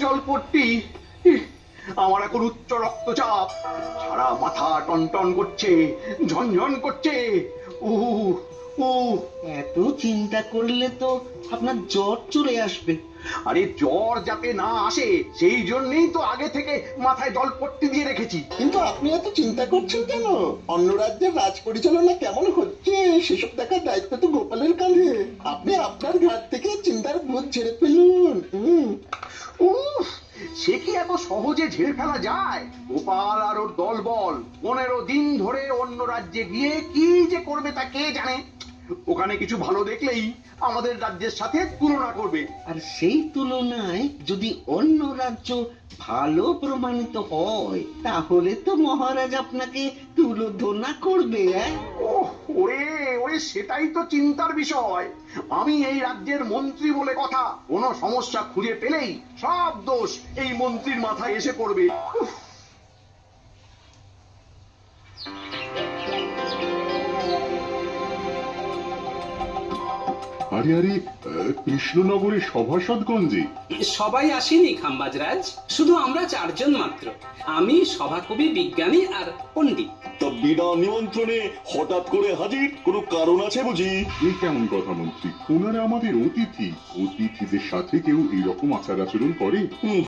জলপট্টি, আমার এখন উচ্চ রক্তচাপ, সারা মাথা টনটন করছে, ঝনঝন করছে। উহ উহ এত চিন্তা করলে তো আপনার জ্বর চলে আসবে। আরে জ্বর যাতে না আসে সেই জন্যই তো আগে থেকে মাথায় জলপট্টি দিয়ে রেখেছি। কিন্তু আপনি এত চিন্তা করছেন কেন? অন্য রাজ্যের রাজ পরিচালনা কেমন হচ্ছে সেসব দেখার দায়িত্ব তো গোপালের কাঁধে। আপনি আপনার ঘাট থেকে চিন্তার বোঝ ঝেড়ে ফেলুন। উফ, সে কি এত সহজে ঝেড়ে ফেলা যায়? গোপাল আর ওর দলবল 15 দিন ধরে অন্য রাজ্যে গিয়ে কি যে করবে তা কে জানে। ওখানে কিছু ভালো দেখলেই আমাদের রাজ্যের সাথে তুলনা করবে। আর সেই তুলনায় যদি অন্য রাজ্য ভালো প্রমাণিত হয় তাহলে তো মহারাজ আপনাকে তুলোধনা করবে। ওহ, ওরে ওরে, সেটাই তো চিন্তার বিষয়। আমি এই রাজ্যের মন্ত্রী বলে কথা, কোনো সমস্যা খুঁজে পেলেই সব দোষ এই মন্ত্রীর মাথায় এসে পড়বে। উফ, আরে আরে, কৃষ্ণনগরের সভাসদগঞ্জে সবাই আসেনি খাম্বাজরাজ, শুধু আমরা 4 জন মাত্র। আমি সভাকবি, বিজ্ঞানী আর পণ্ডিত। তা বিনা নিমন্ত্রণে হঠাৎ করে হাজির, কোনো কারণ আছে বুঝি? এই কেমন কথা মন্ত্রী? ওনারা আমাদের অতিথি, অতিথিদের সাথে কেউ এইরকম আচার আচরণ করে?